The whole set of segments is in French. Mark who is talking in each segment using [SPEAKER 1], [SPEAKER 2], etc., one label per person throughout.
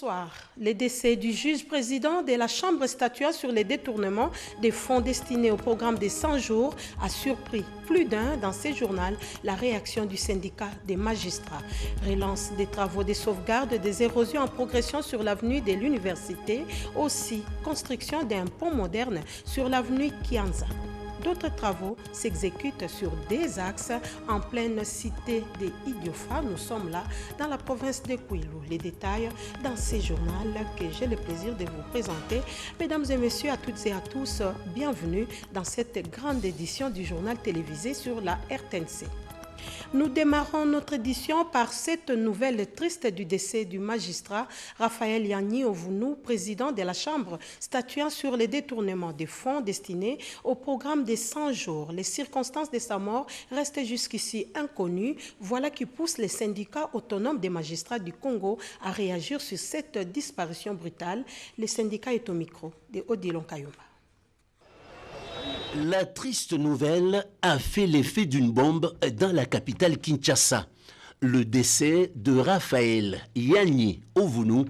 [SPEAKER 1] Bonsoir. Le décès du juge-président de la Chambre statuant sur les détournements des fonds destinés au programme des 100 jours a surpris plus d'un dans ses journaux. La réaction du syndicat des magistrats. Relance des travaux de sauvegarde des érosions en progression sur l'avenue de l'Université. Aussi, construction d'un pont moderne sur l'avenue Kianza. D'autres travaux s'exécutent sur des axes en pleine cité de Idiofa. Nous sommes là dans la province de Kwilu. Les détails dans ces journaux que j'ai le plaisir de vous présenter. Mesdames et messieurs, à toutes et à tous, bienvenue dans cette grande édition du journal télévisé sur la RTNC. Nous démarrons notre édition par cette nouvelle triste du décès du magistrat Raphaël Yanni Ovounou, président de la Chambre, statuant sur les détournements des fonds destinés au programme des 100 jours. Les circonstances de sa mort restent jusqu'ici inconnues. Voilà qui pousse les syndicats autonomes des magistrats du Congo à réagir sur cette disparition brutale. Le syndicat est au micro de Odilon Kayumba.
[SPEAKER 2] La triste nouvelle a fait l'effet d'une bombe dans la capitale Kinshasa. Le décès de Raphaël Yanni Ovounou,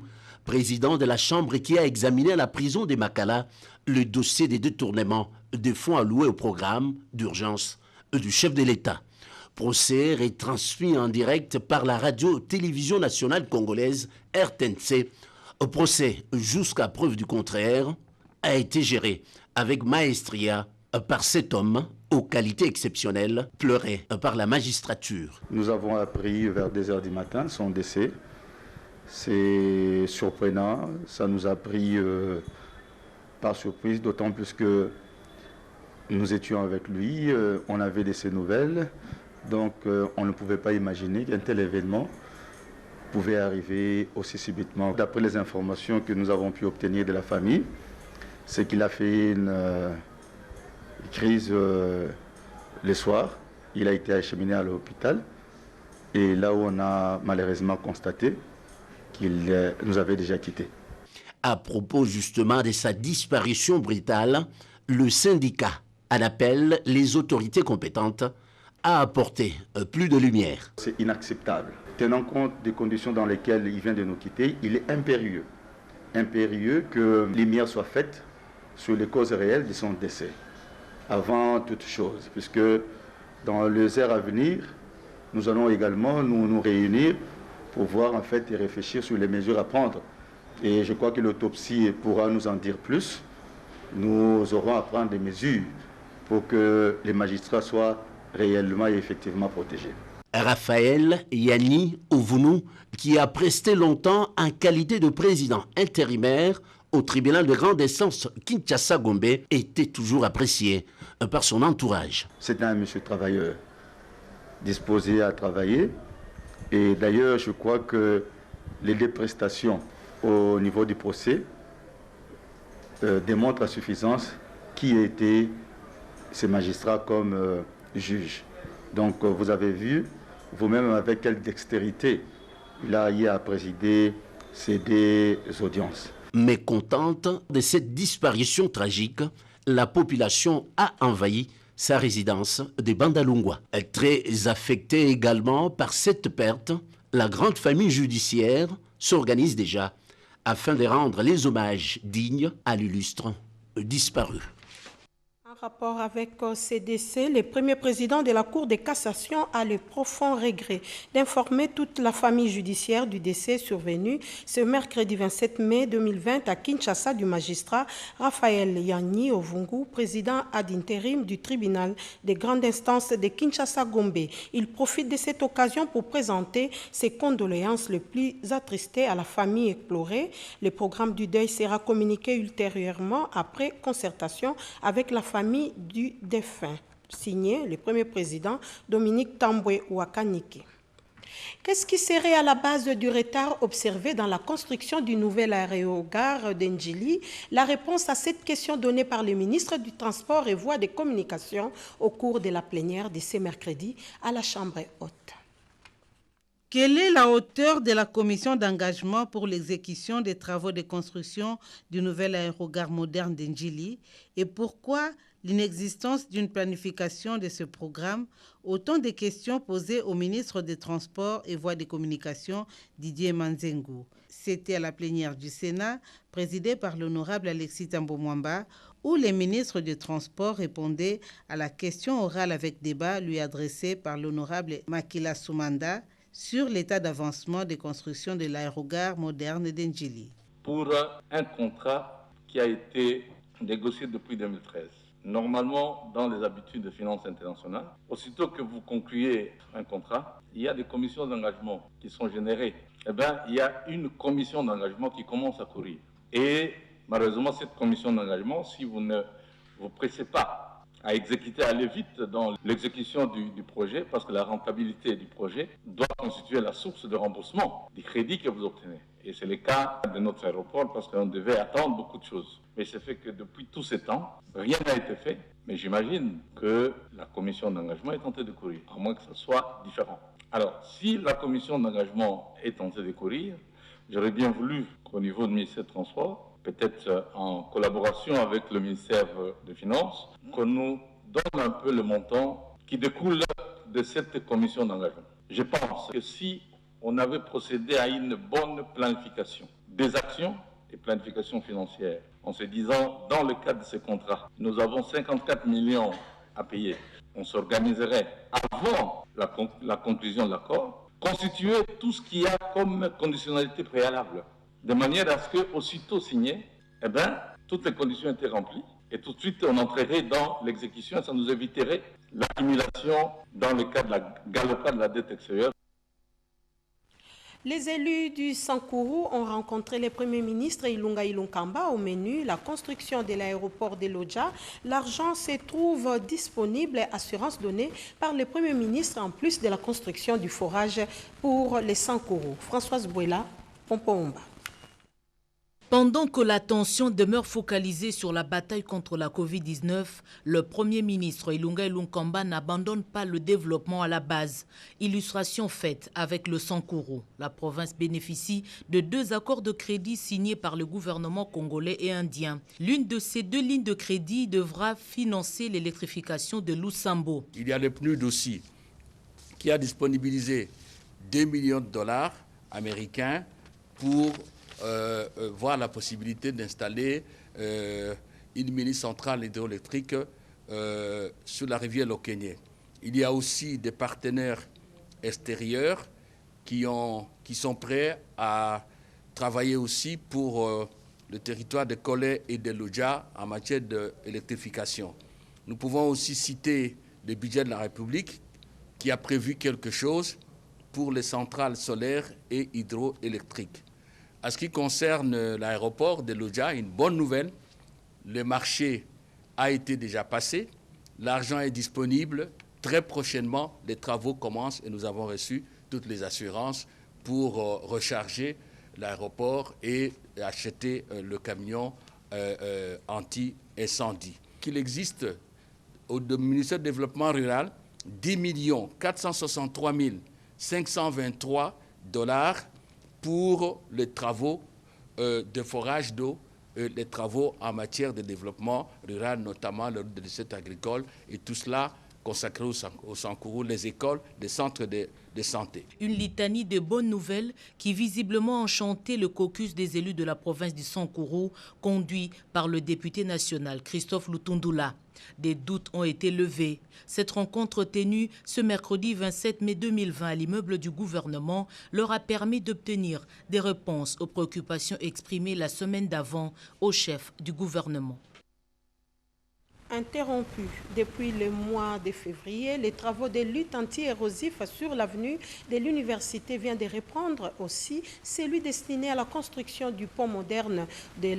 [SPEAKER 2] président de la Chambre qui a examiné à la prison de Makala le dossier des détournements de fonds alloués au programme d'urgence du chef de l'État. Procès retransmis en direct par la radio-télévision nationale congolaise RTNC. Procès, jusqu'à preuve du contraire, a été géré avec maestria par cet homme aux qualités exceptionnelles, pleuré par la magistrature.
[SPEAKER 3] Nous avons appris vers 2h du matin son décès. C'est surprenant, ça nous a pris par surprise, d'autant plus que nous étions avec lui, on avait de ses nouvelles, donc on ne pouvait pas imaginer qu'un tel événement pouvait arriver aussi subitement. D'après les informations que nous avons pu obtenir de la famille, c'est qu'il a fait une crise le soir. Il a été acheminé à l'hôpital et là où on a malheureusement constaté qu'il nous avait déjà quittés.
[SPEAKER 2] À propos justement de sa disparition brutale, le syndicat en appelle les autorités compétentes à apporter plus de lumière.
[SPEAKER 3] C'est inacceptable. Tenant compte des conditions dans lesquelles il vient de nous quitter, il est impérieux que lumière soit faite sur les causes réelles de son décès. Avant toute chose, puisque dans les heures à venir, nous allons également nous réunir pour voir en fait et réfléchir sur les mesures à prendre. Et je crois que l'autopsie pourra nous en dire plus. Nous aurons à prendre des mesures pour que les magistrats soient réellement et effectivement protégés.
[SPEAKER 2] Raphaël Yanni Ovounou, qui a presté longtemps en qualité de président intérimaire au tribunal de grande instance Kinshasa-Gombe, était toujours apprécié par son entourage.
[SPEAKER 3] C'est un monsieur travailleur, disposé à travailler. Et d'ailleurs, je crois que les prestations au niveau du procès démontrent à suffisance qui était ces magistrats comme juge. Donc vous avez vu vous-même avec quelle dextérité il a eu à présider ces deux audiences.
[SPEAKER 2] Mécontente de cette disparition tragique, la population a envahi sa résidence de Bandalungwa. Très affectée également par cette perte, la grande famille judiciaire s'organise déjà afin de rendre les hommages dignes à l'illustre disparu.
[SPEAKER 1] En rapport avec ces décès, le premier président de la Cour de cassation a le profond regret d'informer toute la famille judiciaire du décès survenu ce mercredi 27 mai 2020 à Kinshasa du magistrat Raphaël Yanni Ovounou, président ad intérim du tribunal de grande instance de Kinshasa-Gombe. Il profite de cette occasion pour présenter ses condoléances les plus attristées à la famille éplorée. Le programme du deuil sera communiqué ultérieurement après concertation avec la famille du défunt. Signé le premier président Dominique Tambwe Ouakaniki. Qu'est-ce qui serait à la base du retard observé dans la construction du nouvel aérogare d'Ndjili? La réponse à cette question donnée par le ministre du Transport et Voies de Communication au cours de la plénière de ce mercredi à la Chambre haute.
[SPEAKER 4] Quelle est la hauteur de la commission d'engagement pour l'exécution des travaux de construction du nouvel aérogare moderne d'Ndjili et pourquoi l'inexistence d'une planification de ce programme? Autant de questions posées au ministre des Transports et Voies de Communication, Didier Manzengo. C'était à la plénière du Sénat, présidée par l'honorable Alexis Tambo Mwamba, où les ministres des Transports répondaient à la question orale avec débat lui adressée par l'honorable Makila Soumanda sur l'état d'avancement des constructions de l'aérogare moderne d'Ndjili.
[SPEAKER 5] Pour un contrat qui a été négocié depuis 2013. Normalement, dans les habitudes de finances internationales, aussitôt que vous concluez un contrat, il y a des commissions d'engagement qui sont générées. Eh bien, il y a une commission d'engagement qui commence à courir. Et malheureusement, cette commission d'engagement, si vous ne vous pressez pas à exécuter, à aller vite dans l'exécution du projet, parce que la rentabilité du projet doit constituer la source de remboursement des crédits que vous obtenez. Et c'est le cas de notre aéroport parce qu'on devait attendre beaucoup de choses. Mais c'est fait que depuis tous ces temps, rien n'a été fait. Mais j'imagine que la commission d'engagement est tentée de courir, à moins que ce soit différent. Alors, si la commission d'engagement est tentée de courir, j'aurais bien voulu qu'au niveau du ministère des Transports, peut-être en collaboration avec le ministère des Finances, qu'on nous donne un peu le montant qui découle de cette commission d'engagement. Je pense que si on avait procédé à une bonne planification des actions et planification financière, en se disant, dans le cadre de ces contrats, nous avons 54 millions à payer. On s'organiserait avant la conclusion de l'accord, constituer tout ce qu'il y a comme conditionnalité préalable, de manière à ce que, aussitôt signé, eh bien, toutes les conditions étaient remplies et tout de suite on entrerait dans l'exécution et ça nous éviterait l'accumulation dans le cas de la galopade de la dette extérieure.
[SPEAKER 1] Les élus du Sankourou ont rencontré le Premier ministre Ilunga Ilunkamba au menu la construction de l'aéroport de Lodja. L'argent se trouve disponible, assurance donnée par le Premier ministre en plus de la construction du forage pour les Sankourou. Françoise Bouela, Pompomba.
[SPEAKER 6] Pendant que l'attention demeure focalisée sur la bataille contre la Covid-19, le Premier ministre Ilunga Ilunkamba n'abandonne pas le développement à la base. Illustration faite avec le Sankourou. La province bénéficie de 2 accords de crédit signés par le gouvernement congolais et indien. L'une de ces 2 lignes de crédit devra financer l'électrification de Lusambo.
[SPEAKER 7] Il y a le PNUD aussi qui a disponibilisé 2 millions de dollars américains pour voir la possibilité d'installer une mini-centrale hydroélectrique sur la rivière Lokenye. Il y a aussi des partenaires extérieurs qui sont prêts à travailler aussi pour le territoire de Kolé et de Lodja en matière d'électrification. Nous pouvons aussi citer le budget de la République qui a prévu quelque chose pour les centrales solaires et hydroélectriques. En ce qui concerne l'aéroport de Lodja, une bonne nouvelle, le marché a été déjà passé, l'argent est disponible, très prochainement les travaux commencent et nous avons reçu toutes les assurances pour recharger l'aéroport et acheter le camion anti-incendie. Qu'il existe au ministère du Développement rural 10 463 523 dollars pour les travaux de forage d'eau, les travaux en matière de développement rural, notamment le de recettes agricoles, et tout cela consacré au Sankourou, les écoles, les centres de santé.
[SPEAKER 6] Une litanie de bonnes nouvelles qui visiblement enchantait le caucus des élus de la province du Sankourou, conduit par le député national Christophe Lutundula. Des doutes ont été levés. Cette rencontre tenue ce mercredi 27 mai 2020 à l'immeuble du gouvernement leur a permis d'obtenir des réponses aux préoccupations exprimées la semaine d'avant au chef du gouvernement.
[SPEAKER 1] Interrompus depuis le mois de février, les travaux de lutte anti-érosif sur l'avenue de l'université viennent de reprendre aussi celui destiné à la construction du pont moderne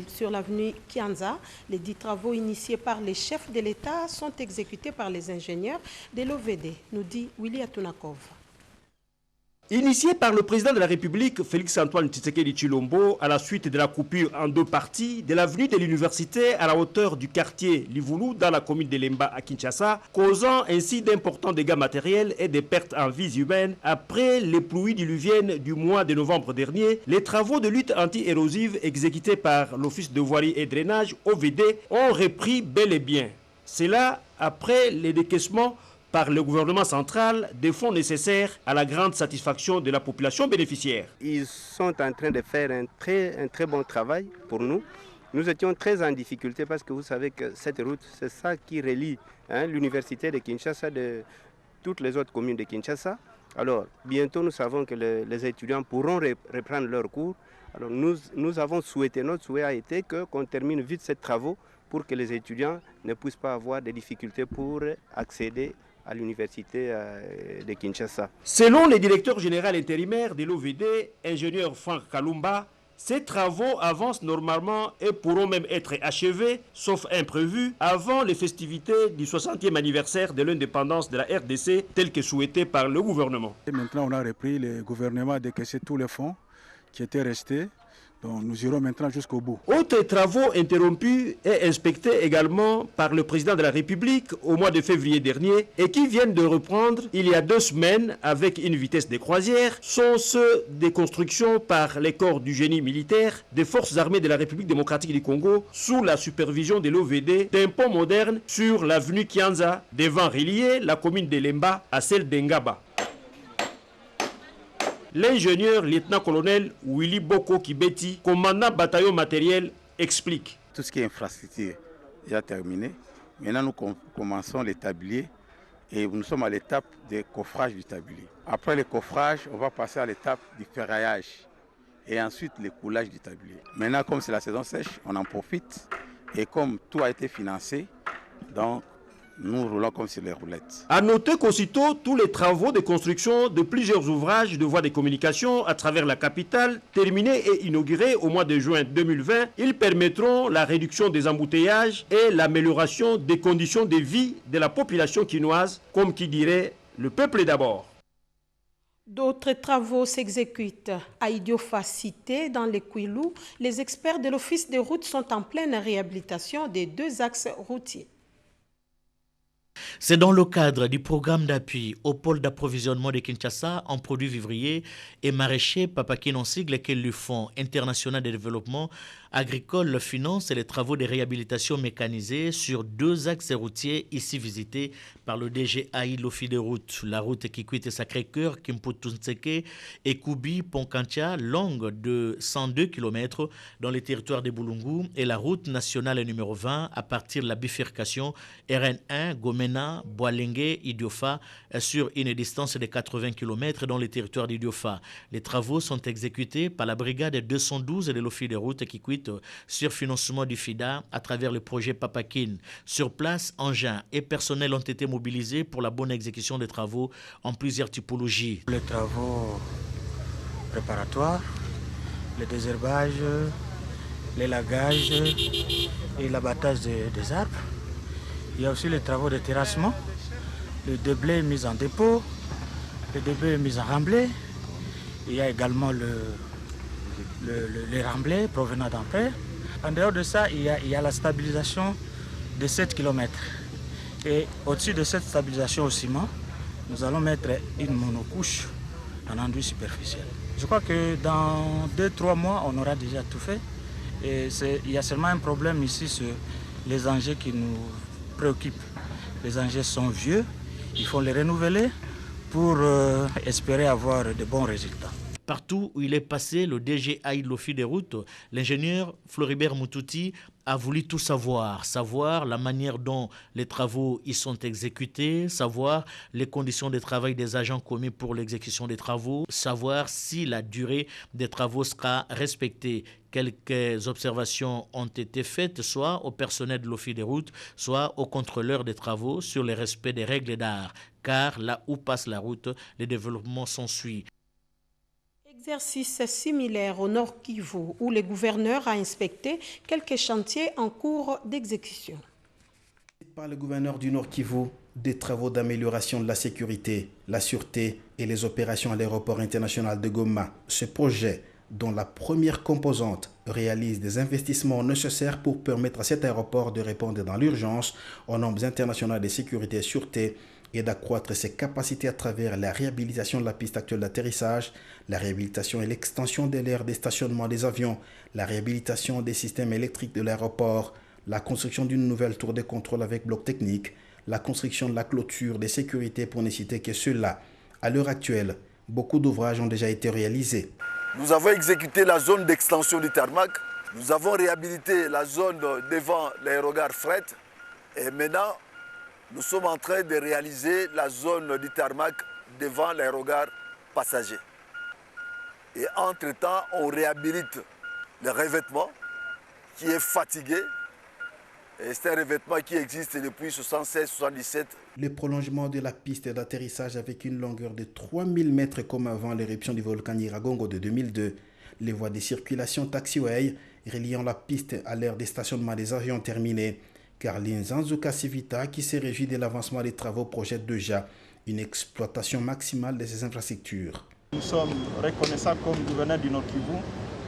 [SPEAKER 1] sur l'avenue Kianza. Les 10 travaux initiés par les chefs de l'État sont exécutés par les ingénieurs de l'OVD, nous dit Willy Atunakov.
[SPEAKER 8] Initié par le président de la République, Félix-Antoine Tshisekedi Tshilombo, à la suite de la coupure en 2 parties de l'avenue de l'université à la hauteur du quartier Livulu dans la commune de Lemba à Kinshasa, causant ainsi d'importants dégâts matériels et des pertes en vies humaines. Après les pluies diluviennes du mois de novembre dernier, les travaux de lutte anti-érosive exécutés par l'Office de voirie et drainage OVD ont repris bel et bien. C'est là après les décaissements par le gouvernement central des fonds nécessaires à la grande satisfaction de la population bénéficiaire.
[SPEAKER 9] Ils sont en train de faire un très bon travail pour nous. Nous étions très en difficulté parce que vous savez que cette route, c'est ça qui relie l'université de Kinshasa de toutes les autres communes de Kinshasa. Alors, bientôt, nous savons que les étudiants pourront reprendre leurs cours. Alors, nous avons souhaité, notre souhait a été qu'on termine vite ces travaux pour que les étudiants ne puissent pas avoir de difficultés pour accéder à l'université de Kinshasa.
[SPEAKER 8] Selon le directeur général intérimaire de l'OVD, ingénieur Franck Kalumba, ces travaux avancent normalement et pourront même être achevés, sauf imprévu, avant les festivités du 60e anniversaire de l'indépendance de la RDC, tel que souhaité par le gouvernement.
[SPEAKER 10] Et maintenant, on a repris le gouvernement à décaisser tous les fonds qui étaient restés. Donc nous irons maintenant jusqu'au bout.
[SPEAKER 8] Autres travaux interrompus et inspectés également par le président de la République au mois de février dernier et qui viennent de reprendre il y a 2 semaines avec une vitesse de croisière sont ceux des constructions par les corps du génie militaire des forces armées de la République démocratique du Congo sous la supervision de l'OVD d'un pont moderne sur l'avenue Kianza devant relier la commune de Lemba à celle d'Engaba. L'ingénieur lieutenant-colonel Willy Boko Kibeti, commandant bataillon matériel, explique.
[SPEAKER 11] Tout ce qui est infrastructure est déjà terminé. Maintenant, nous commençons les tabliers et nous sommes à l'étape de coffrage du tablier. Après le coffrage, on va passer à l'étape du ferraillage et ensuite le coulage du tablier. Maintenant, comme c'est la saison sèche, on en profite et comme tout a été financé, donc nous roulons comme sur les roulettes.
[SPEAKER 8] À noter qu'aussitôt, tous les travaux de construction de plusieurs ouvrages de voies de communication à travers la capitale, terminés et inaugurés au mois de juin 2020, ils permettront la réduction des embouteillages et l'amélioration des conditions de vie de la population quinoise, comme qui dirait le peuple d'abord.
[SPEAKER 1] D'autres travaux s'exécutent. À Idiofa cité, dans les Kouilou, les experts de l'Office des routes sont en pleine réhabilitation des 2 axes routiers.
[SPEAKER 12] C'est dans le cadre du programme d'appui au pôle d'approvisionnement de Kinshasa en produits vivriers et maraîchers Papakin en sigle que le Fonds international de développement agricole finance les travaux de réhabilitation mécanisée sur 2 axes routiers ici visités par le DGAI l'Office des routes. La route qui quitte Sacré-Cœur, Kimputunseke et Koubi, Ponkantia, longue de 102 km dans les territoires de Boulungu et la route nationale numéro 20 à partir de la bifurcation RN1, Gomena, Boalengue, Idiofa sur une distance de 80 km dans les territoires d'Idiofa. Les travaux sont exécutés par la brigade 212 de l'Office des routes qui quitte sur financement du FIDA à travers le projet Papakin. Sur place, engins et personnels ont été mobilisés pour la bonne exécution des travaux en plusieurs typologies.
[SPEAKER 13] Les travaux préparatoires, le désherbage, l'élagage et l'abattage des arbres. Il y a aussi les travaux de terrassement, le déblai mis en dépôt, le déblai mis en remblai. Il y a également les remblais provenant d'Ampère. En dehors de ça, il y a la stabilisation de 7 km. Et au-dessus de cette stabilisation au ciment, nous allons mettre une monocouche en enduit superficiel. Je crois que dans 2-3 mois, on aura déjà tout fait. Et il y a seulement un problème ici sur les engins qui nous préoccupent. Les engins sont vieux, il faut les renouveler pour espérer avoir de bons résultats.
[SPEAKER 12] Partout où il est passé, le DGAI de l'Office des routes, l'ingénieur Floribert Moutouti a voulu tout savoir. Savoir la manière dont les travaux y sont exécutés, savoir les conditions de travail des agents commis pour l'exécution des travaux, savoir si la durée des travaux sera respectée. Quelques observations ont été faites, soit au personnel de l'Office des routes, soit aux contrôleurs des travaux sur le respect des règles d'art. Car là où passe la route, le développement s'ensuit.
[SPEAKER 1] Exercice similaire au Nord Kivu où le gouverneur a inspecté quelques chantiers en cours d'exécution.
[SPEAKER 14] Par le gouverneur du Nord Kivu, des travaux d'amélioration de la sécurité, la sûreté et les opérations à l'aéroport international de Goma. Ce projet, dont la première composante réalise des investissements nécessaires pour permettre à cet aéroport de répondre dans l'urgence aux normes internationales de sécurité et sûreté et d'accroître ses capacités à travers la réhabilitation de la piste actuelle d'atterrissage, la réhabilitation et l'extension de l'aire de stationnement des avions, la réhabilitation des systèmes électriques de l'aéroport, la construction d'une nouvelle tour de contrôle avec bloc technique, la construction de la clôture, des sécurités pour ne citer que cela. À l'heure actuelle, beaucoup d'ouvrages ont déjà été réalisés.
[SPEAKER 15] Nous avons exécuté la zone d'extension du tarmac. Nous avons réhabilité la zone devant l'aérogare fret. Et maintenant, nous sommes en train de réaliser la zone du tarmac devant l'aérogare passager. Et entre-temps, on réhabilite le revêtement qui est fatigué. Et c'est un revêtement qui existe depuis 1976-1977.
[SPEAKER 14] Le prolongement de la piste d'atterrissage avec une longueur de 3000 mètres comme avant l'éruption du volcan Nyiragongo de 2002. Les voies de circulation taxiway reliant la piste à l'aire de stationnement des avions terminées. Carline Zanzuka Civita, qui s'est réjoui de l'avancement des travaux, projette déjà une exploitation maximale de ces infrastructures.
[SPEAKER 16] Nous sommes reconnaissants comme gouverneur du Nord-Kivu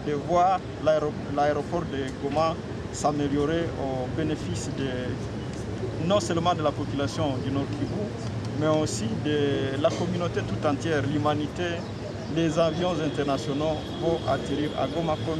[SPEAKER 16] de voir l'aéroport de Goma s'améliorer au bénéfice non seulement de la population du Nord-Kivu, mais aussi de la communauté tout entière, l'humanité. Les avions internationaux vont atterrir à Goma comme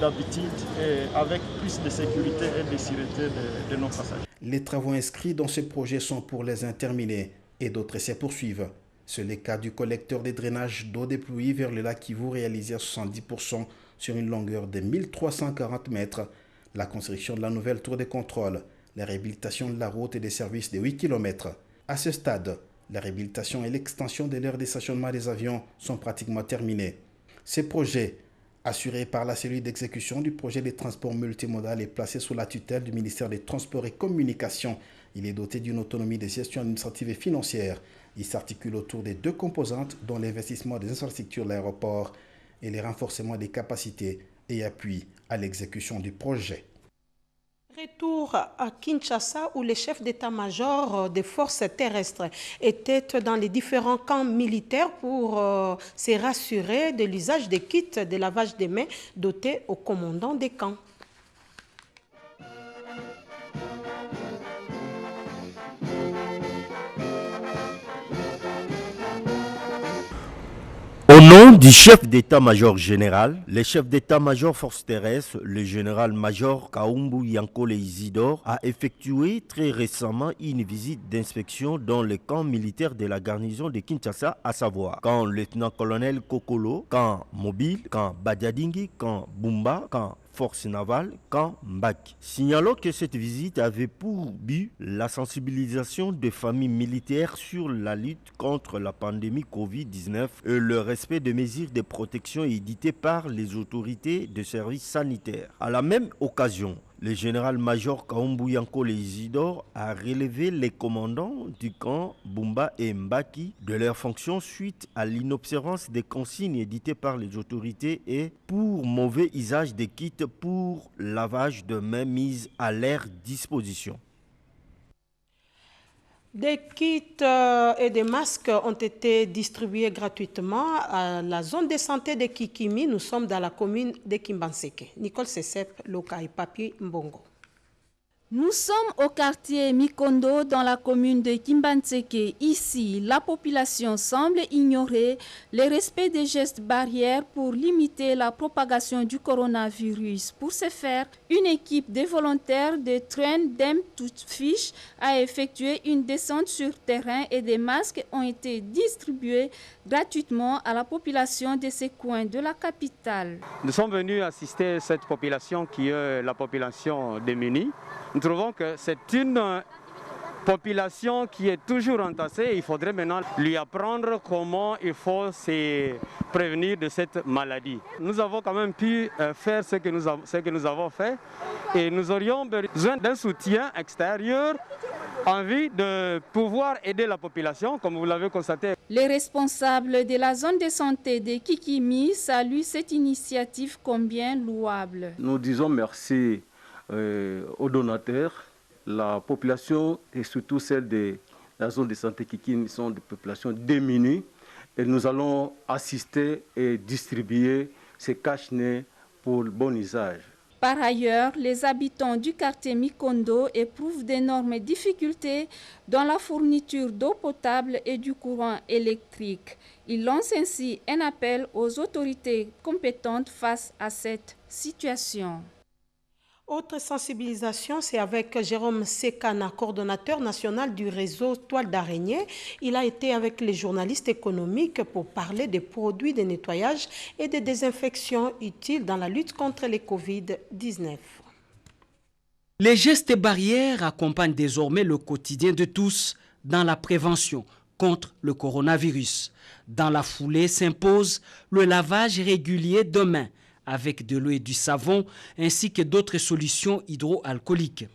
[SPEAKER 16] d'habitude et avec plus de sécurité et de sûreté de nos passagers.
[SPEAKER 14] Les travaux inscrits dans ce projet sont pour les interminés et d'autres se poursuivent. C'est le cas du collecteur de drainage d'eau des pluies vers le lac Kivu réalisé à 70% sur une longueur de 1340 mètres, la construction de la nouvelle tour de contrôle, la réhabilitation de la route et des services de 8 km. À ce stade, la réhabilitation et l'extension de l'aire de stationnement des avions sont pratiquement terminés. Ces projets, assuré par la cellule d'exécution du projet de transport multimodal, est placé sous la tutelle du ministère des Transports et Communications. Il est doté d'une autonomie de gestion administrative et financière. Il s'articule autour de deux composantes, dont l'investissement des infrastructures de l'aéroport et le renforcement des capacités et appui à l'exécution du projet.
[SPEAKER 1] Retour à Kinshasa où les chefs d'état-major des forces terrestres étaient dans les différents camps militaires pour se rassurer de l'usage des kits de lavage des mains dotés aux commandants des camps.
[SPEAKER 8] Au nom du chef d'état-major général, les chefs d'état-major forces terrestres, le général-major Kaumbu Yankole Isidore a effectué très récemment une visite d'inspection dans le camp militaire de la garnison de Kinshasa, à savoir camp lieutenant-colonel Kokolo, camp mobile, camp Badiadingi, camp Bumba, camp force navale, camp Mbaki. Signalons que cette visite avait pour but la sensibilisation des familles militaires sur la lutte contre la pandémie Covid-19 et le respect des mesures de protection éditées par les autorités de services sanitaires. À la même occasion, le général-major Kaumbu Yankole Isidore a relevé les commandants du camp Bumba et Mbaki de leurs fonctions suite à l'inobservance des consignes éditées par les autorités et pour mauvais usage des kits pour lavage de mains mises à leur disposition.
[SPEAKER 1] Des kits et des masques ont été distribués gratuitement à la zone de santé de Kikimi. Nous sommes dans la commune de Kimbanseke. Nicole Sesep, Loka et Papi Mbongo.
[SPEAKER 17] Nous sommes au quartier Mikondo dans la commune de Kimbanseke. Ici, la population semble ignorer le respect des gestes barrières pour limiter la propagation du coronavirus. Pour ce faire, une équipe de volontaires de Train Dem Fish a effectué une descente sur terrain et des masques ont été distribués gratuitement à la population de ces coins de la capitale.
[SPEAKER 9] Nous sommes venus assister cette population qui est la population démunie. Nous trouvons que c'est une population qui est toujours entassée. Il faudrait maintenant lui apprendre comment il faut se prévenir de cette maladie. Nous avons quand même pu faire ce que nous avons fait et nous aurions besoin d'un soutien extérieur en vue de pouvoir aider la population, comme vous l'avez constaté.
[SPEAKER 17] Les responsables de la zone de santé de Kikimi saluent cette initiative combien louable.
[SPEAKER 18] Nous disons merci aux donateurs, la population et surtout celle de la zone de santé Kikimi sont des populations démunies et nous allons assister et distribuer ces cache-nez pour le bon usage.
[SPEAKER 17] Par ailleurs, les habitants du quartier Mikondo éprouvent d'énormes difficultés dans la fourniture d'eau potable et du courant électrique. Ils lancent ainsi un appel aux autorités compétentes face à cette situation.
[SPEAKER 1] Autre sensibilisation, c'est avec Jérôme Sekana, coordonnateur national du réseau Toile d'Araignée. Il a été avec les journalistes économiques pour parler des produits de nettoyage et de désinfection utiles dans la lutte contre les Covid-19.
[SPEAKER 19] Les gestes barrières accompagnent désormais le quotidien de tous dans la prévention contre le coronavirus. Dans la foulée s'impose le lavage régulier de mains avec de l'eau et du savon, ainsi que d'autres solutions hydroalcooliques.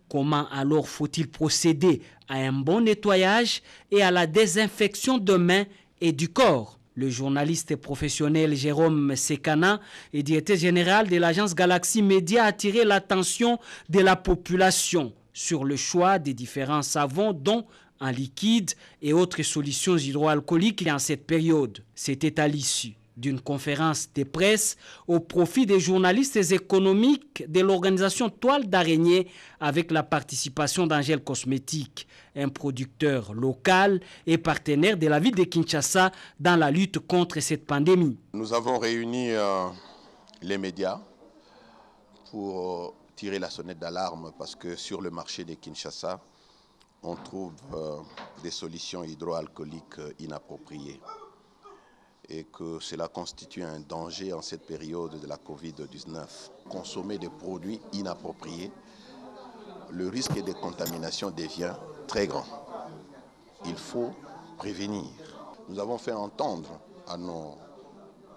[SPEAKER 19] Comment alors faut-il procéder à un bon nettoyage et à la désinfection de mains et du corps? Le journaliste professionnel Jérôme Sekana et directeur général de l'agence Galaxy Media a attiré l'attention de la population sur le choix des différents savons, dont en liquide et autres solutions hydroalcooliques en cette période. C'était à l'issue d'une conférence de presse au profit des journalistes économiques de l'organisation Toile d'Araignée avec la participation d'Angèle Cosmétique, un producteur local et partenaire de la ville de Kinshasa dans la lutte contre cette pandémie.
[SPEAKER 20] Nous avons réuni les médias pour tirer la sonnette d'alarme parce que sur le marché de Kinshasa, on trouve des solutions hydroalcooliques inappropriées et que cela constitue un danger en cette période de la Covid-19. Consommer des produits inappropriés, le risque de contamination devient très grand. Il faut prévenir. Nous avons fait entendre à nos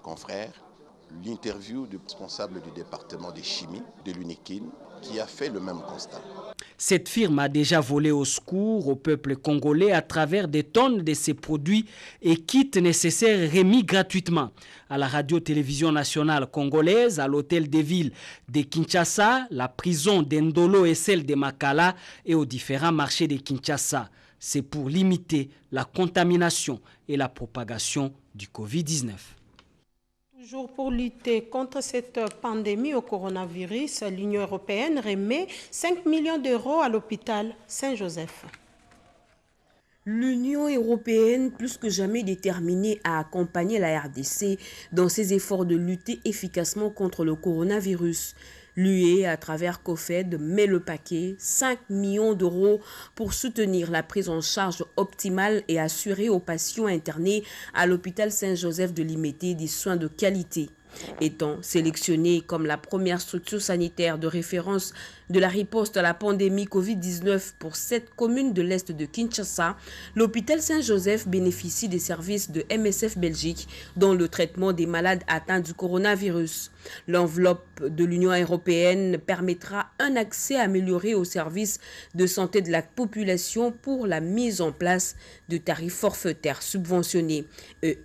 [SPEAKER 20] confrères l'interview du responsable du département de chimie de l'UNIKIN qui a fait le même constat.
[SPEAKER 19] Cette firme a déjà volé au secours au peuple congolais à travers des tonnes de ses produits et kits nécessaires remis gratuitement à la radio-télévision nationale congolaise, à l'hôtel des villes de Kinshasa, la prison d'Endolo et celle de Makala et aux différents marchés de Kinshasa. C'est pour limiter la contamination et la propagation du Covid-19.
[SPEAKER 1] Toujours pour lutter contre cette pandémie au coronavirus, l'Union européenne remet 5 millions d'euros à l'hôpital Saint-Joseph.
[SPEAKER 21] L'Union européenne, plus que jamais déterminée à accompagner la RDC dans ses efforts de lutter efficacement contre le coronavirus. L'UE, à travers COFED, met le paquet 5 millions d'euros pour soutenir la prise en charge optimale et assurer aux patients internés à l'hôpital Saint-Joseph de Limete des soins de qualité. Étant sélectionné comme la première structure sanitaire de référence de la riposte à la pandémie Covid-19 pour 7 communes de l'Est de Kinshasa, l'hôpital Saint-Joseph bénéficie des services de MSF Belgique dans le traitement des malades atteints du coronavirus. L'enveloppe de l'Union européenne permettra un accès amélioré aux services de santé de la population pour la mise en place de tarifs forfaitaires subventionnés.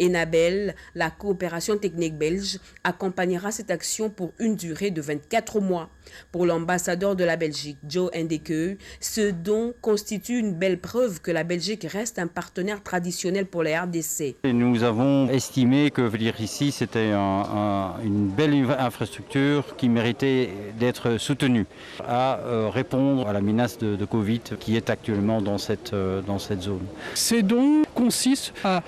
[SPEAKER 21] Enabel, la coopération technique belge, accompagnera cette action pour une durée de 24 mois. Pour l'ambassadeur de la Belgique, Joe Ndeke, ce don constitue une belle preuve que la Belgique reste un partenaire traditionnel pour la RDC.
[SPEAKER 22] Et nous avons estimé que venir ici, c'était une belle infrastructure qui méritait d'être soutenue à répondre à la menace de Covid qui est actuellement dans cette zone.
[SPEAKER 23] Ces dons consistent à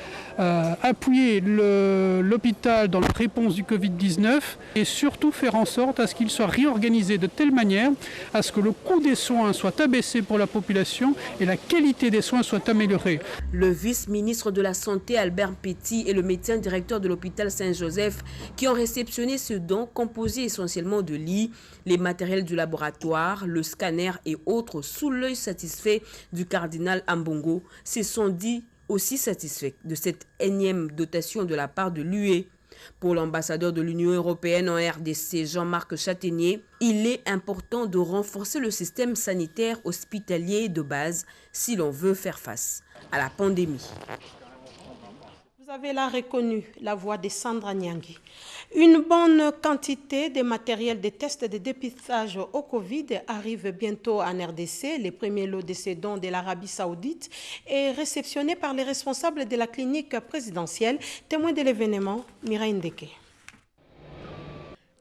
[SPEAKER 23] appuyer l'hôpital dans la réponse du Covid-19 et surtout faire en sorte à ce qu'il soit réorganisé de telle manière à ce que le coût des soins soit abaissé pour la population et la qualité des soins soit améliorée.
[SPEAKER 21] Le vice-ministre de la Santé Albert Petit et le médecin directeur de l'hôpital Saint-Joseph qui ont réceptionné ce don composé essentiellement de lits, les matériels du laboratoire, le scanner et autres sous l'œil satisfait du cardinal Ambongo se sont dit aussi satisfaits de cette énième dotation de la part de l'UE. Pour l'ambassadeur de l'Union européenne en RDC, Jean-Marc Châtaignier, il est important de renforcer le système sanitaire hospitalier de base si l'on veut faire face à la pandémie.
[SPEAKER 1] Vous avez là reconnu la voix de Sandra Nyangui. Une bonne quantité de matériel de tests de dépistage au Covid arrive bientôt en RDC. Les premiers lots de ces dons de l'Arabie Saoudite est réceptionné par les responsables de la clinique présidentielle. Témoin de l'événement, Mireille Ndeke.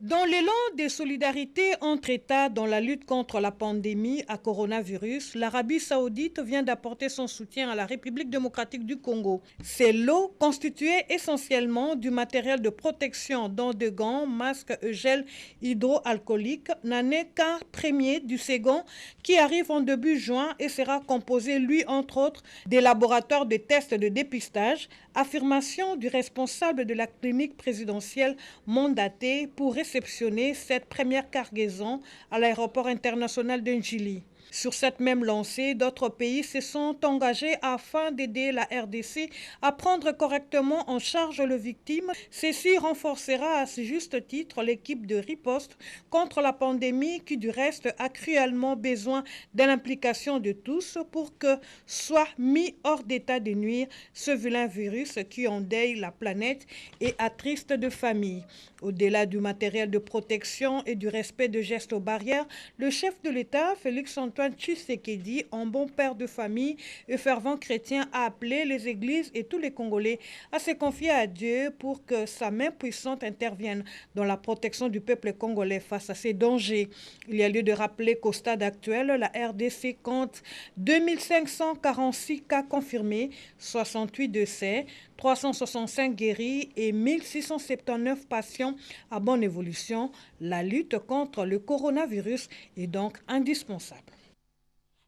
[SPEAKER 2] Dans l'élan des solidarités entre États dans la lutte contre la pandémie à coronavirus, l'Arabie Saoudite vient d'apporter son soutien à la République démocratique du Congo. Ces lots, constitués essentiellement du matériel de protection dont de gants, masques et gel hydroalcoolique, n'en est qu'un premier du second qui arrive en début juin et sera composé, lui, entre autres, des laboratoires de tests de dépistage, affirmation du responsable de la clinique présidentielle mandatée pour réceptionner cette première cargaison à l'aéroport international de Njili. Sur cette même lancée, d'autres pays se sont engagés afin d'aider la RDC à prendre correctement en charge les victimes. Ceci renforcera à ce juste titre l'équipe de riposte contre la pandémie qui du reste a cruellement besoin de l'implication de tous pour que soit mis hors d'état de nuire ce vilain virus qui endeuille la planète et attriste de familles. Au-delà du matériel de protection et du respect de gestes aux barrières, le chef de l'État, Félix-Antoine Tshisekedi, en bon père de famille et fervent chrétien, a appelé les églises et tous les Congolais à se confier à Dieu pour que sa main puissante intervienne dans la protection du peuple congolais face à ces dangers. Il y a lieu de rappeler qu'au stade actuel, la RDC compte 2546 cas confirmés, 68 décès, 365 guéris et 1679 patients à bonne évolution. La lutte contre le coronavirus est donc indispensable.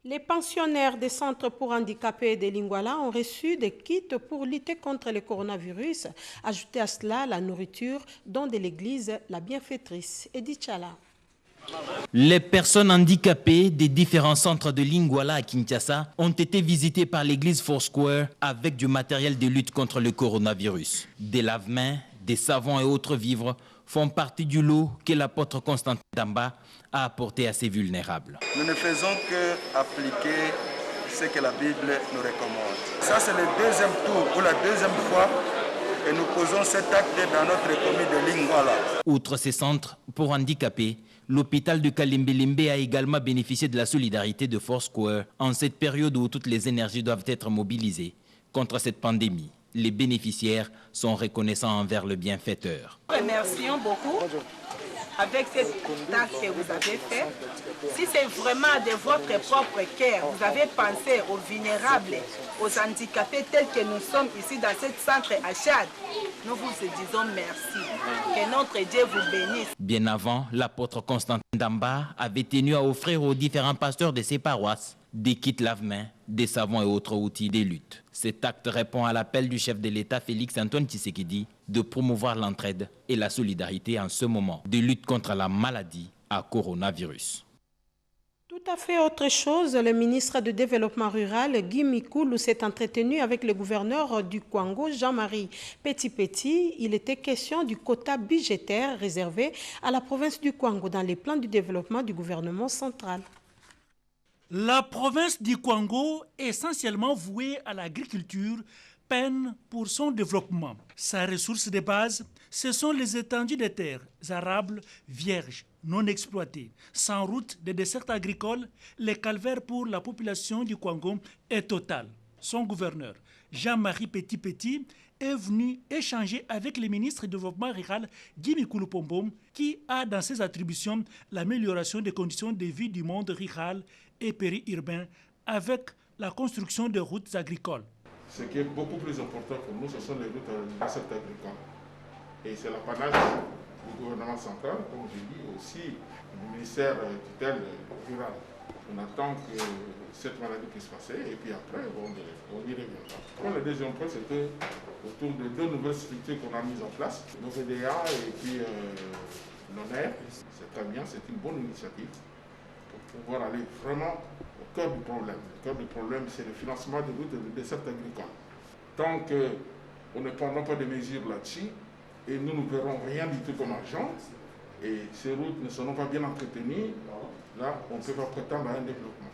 [SPEAKER 1] Les pensionnaires des centres pour handicapés de Lingwala ont reçu des kits pour lutter contre le coronavirus. Ajoutez à cela la nourriture, dont de l'église La Bienfaitrice. Edith Chala.
[SPEAKER 3] Les personnes handicapées des différents centres de Lingwala à Kinshasa ont été visitées par l'église Foursquare avec du matériel de lutte contre le coronavirus. Des lave-mains, des savons et autres vivres font partie du lot que l'apôtre Constantin Damba a apporté à ces vulnérables.
[SPEAKER 4] Nous ne faisons qu'appliquer ce que la Bible nous recommande. Ça, c'est le deuxième tour ou la deuxième fois que nous posons cet acte dans notre commune de Lingwala.
[SPEAKER 3] Outre ces centres pour handicapés, l'hôpital de Kalembelembe a également bénéficié de la solidarité de Foursquare en cette période où toutes les énergies doivent être mobilisées contre cette pandémie. Les bénéficiaires sont reconnaissants envers le bienfaiteur.
[SPEAKER 24] Remercions beaucoup avec cet acte que vous avez fait. Si c'est vraiment de votre propre cœur, vous avez pensé aux vulnérables, aux handicapés tels que nous sommes ici dans ce centre à Tchad, nous vous disons merci. Que notre Dieu vous bénisse.
[SPEAKER 3] Bien avant, l'apôtre Constantin Damba avait tenu à offrir aux différents pasteurs de ses paroisses des kits lave-mains, des savons et autres outils de lutte. Cet acte répond à l'appel du chef de l'État Félix-Antoine Tshisekedi de promouvoir l'entraide et la solidarité en ce moment de lutte contre la maladie à coronavirus.
[SPEAKER 1] Tout à fait autre chose, le ministre du Développement rural, Guy Mikulu, s'est entretenu avec le gouverneur du Kwango, Jean-Marie Petit-Petit. Il était question du quota budgétaire réservé à la province du Kwango dans les plans du développement du gouvernement central.
[SPEAKER 25] La province du Kwango, essentiellement vouée à l'agriculture, peine pour son développement. Sa ressource de base, ce sont les étendues de terres arables vierges, non exploitées, sans route de dessert agricole. Le calvaire pour la population du Kwango est total. Son gouverneur, Jean-Marie Petit-Petit, est venu échanger avec le ministre du Développement rural, Guy Mikulu Pombom, qui a dans ses attributions l'amélioration des conditions de vie du monde rural et périurbain avec la construction de routes agricoles.
[SPEAKER 26] Ce qui est beaucoup plus important pour nous, ce sont les routes de dessert agricole. Et c'est l'apanage du gouvernement central, comme je dis, aussi du ministère tutelle rural. On attend que cette maladie puisse passer et puis après, on y reviendra. Bon, le deuxième point, c'était autour de deux nouvelles structures qu'on a mises en place, l'OVDA et puis l'ONER. C'est très bien, c'est une bonne initiative pour pouvoir aller vraiment au cœur du problème. Le cœur du problème, c'est le financement des routes de dessert agricole. Tant qu'on ne prendra pas de mesures là-dessus, et nous ne verrons rien du tout comme argent, et ces routes ne seront pas bien entretenues, là, on ne peut pas prétendre à un développement.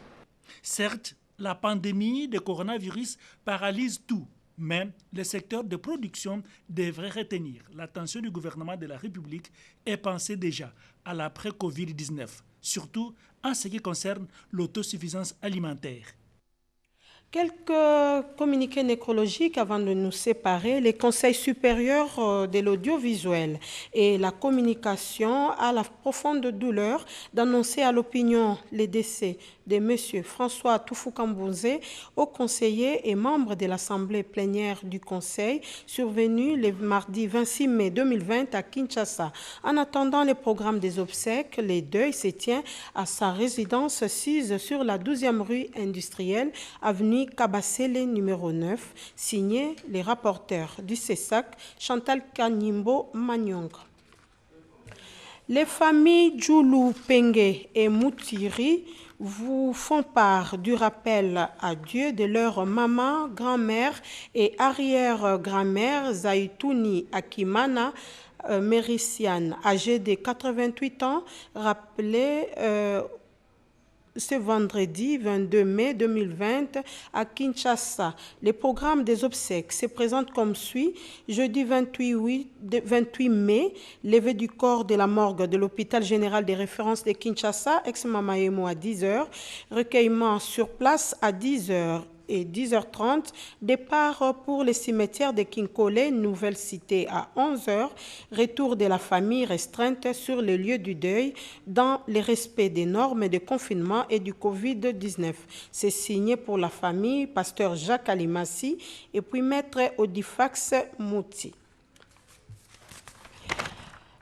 [SPEAKER 25] Certes, la pandémie de coronavirus paralyse tout, mais le secteur de production devrait retenir l'attention du gouvernement de la République et penser déjà à l'après-Covid-19, surtout en ce qui concerne l'autosuffisance alimentaire.
[SPEAKER 1] Quelques communiqués nécrologiques avant de nous séparer. Les conseils supérieurs de l'audiovisuel et la communication a la profonde douleur d'annoncer à l'opinion les décès de M. François Toufou-Kambouze, haut conseiller et membre de l'Assemblée plénière du Conseil, survenu le mardi 26 mai 2020 à Kinshasa. En attendant le programme des obsèques, le deuil se tient à sa résidence sise sur la 12e rue industrielle, avenue Kabasele numéro 9, signé les rapporteurs du CESAC, Chantal Kanimbo Manyong. Les familles Djoulou Pengue et Moutiri vous font part du rappel à Dieu de leur maman, grand-mère et arrière-grand-mère Zaitouni Akimana Mériciane, âgée de 88 ans, rappelée ce vendredi 22 mai 2020 à Kinshasa. Le programme des obsèques se présente comme suit. Jeudi 28 mai, levée du corps de la morgue de l'hôpital général des références de Kinshasa, ex-Mamaemo à 10h, recueillement sur place à 10h. Et 10h30, départ pour le cimetière de Kinkole, Nouvelle Cité à 11h, retour de la famille restreinte sur les lieux du deuil dans le respect des normes de confinement et du Covid-19. C'est signé pour la famille, pasteur Jacques Alimassi et puis maître Odifax Mouti.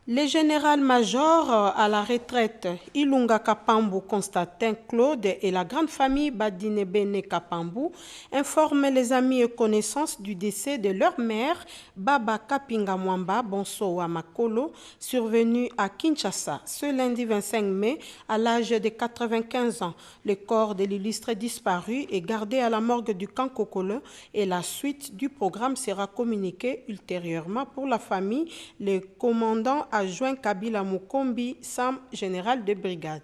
[SPEAKER 1] Le général-major à la retraite Ilunga Kapambu Constantin Claude et la grande famille Badinebene Kapambu informent les amis et connaissances du décès de leur mère, Baba Kapinga Mwamba Bonso Makolo, survenu à Kinshasa ce lundi 25 mai à l'âge de 95 ans. Le corps de l'illustre disparu est gardé à la morgue du camp Kokolo et la suite du programme sera communiquée ultérieurement pour la famille. Le commandant adjoint Kabila Mukombi, Sam général de brigade.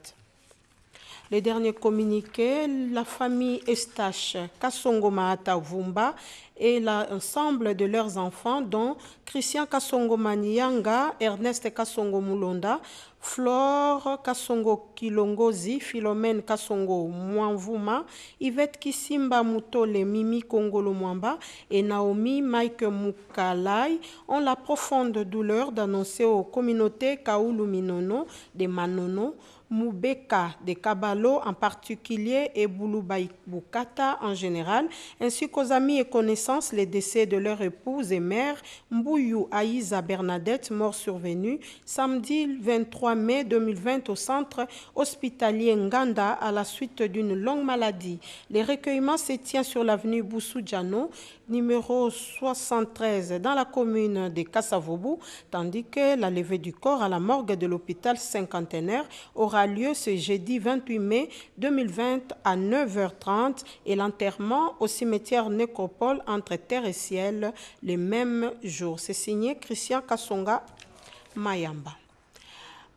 [SPEAKER 1] Les derniers communiqués, la famille Estache Kasongo Mahata Vumba et l'ensemble de leurs enfants, dont Christian Kasongo Manianga, Ernest Kasongo Mulonda, Flore Kasongo Kilongozi, Philomène Kasongo Mwanvuma, Yvette Kisimba Mutole Mimi Kongolo Mwamba et Naomi Mike Mukalai ont la profonde douleur d'annoncer aux communautés Kaoulou Minono de Manono, Moubeka de Kabalo en particulier et Bouloubaï Bukata en général, ainsi qu'aux amis et connaissances les décès de leur épouse et mère, Mbouyou Aïza Bernadette, mort survenue, samedi 23 mai 2020 au centre hospitalier Nganda à la suite d'une longue maladie. Les recueillements se tiennent sur l'avenue Boussou-Djano, numéro 73 dans la commune de Kassavoubou, tandis que la levée du corps à la morgue de l'hôpital cinquantenaire aura lieu ce jeudi 28 mai 2020 à 9h30 et l'enterrement au cimetière Nécropole entre terre et ciel le même jour. C'est signé Christian Kasonga Mayamba.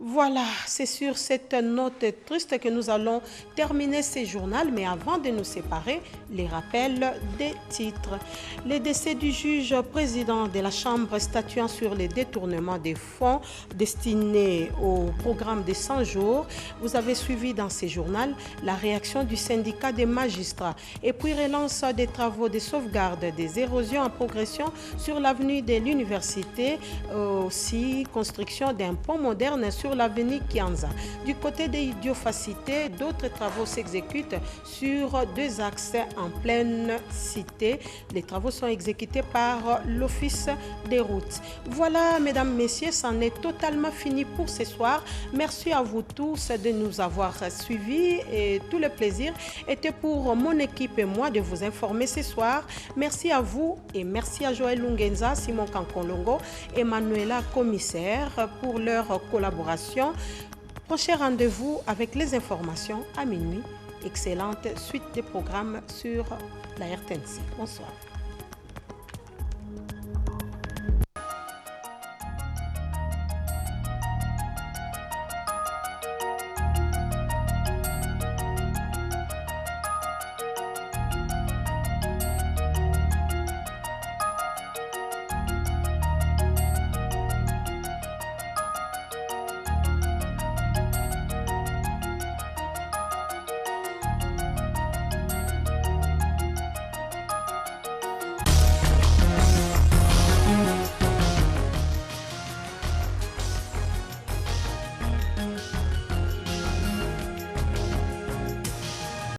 [SPEAKER 1] Voilà, c'est sur cette note triste que nous allons terminer ce journal, mais avant de nous séparer, les rappels des titres. Le décès du juge président de la Chambre statuant sur les détournements des fonds destinés au programme des 100 jours. Vous avez suivi dans ce journal la réaction du syndicat des magistrats et puis relance des travaux de sauvegarde des érosions en progression sur l'avenue de l'université, aussi construction d'un pont moderne sur l'avenue Kianza. Du côté des idiofacités, d'autres travaux s'exécutent sur 2 axes en pleine cité. Les travaux sont exécutés par l'Office des routes. Voilà, mesdames, messieurs, c'en est totalement fini pour ce soir. Merci à vous tous de nous avoir suivis et tout le plaisir était pour mon équipe et moi de vous informer ce soir. Merci à vous et merci à Joël Lungenza, Simon Kankolongo et Manuela Commissaire pour leur collaboration. Prochain rendez-vous avec les informations à minuit. Excellente suite des programmes sur la RTNC. Bonsoir.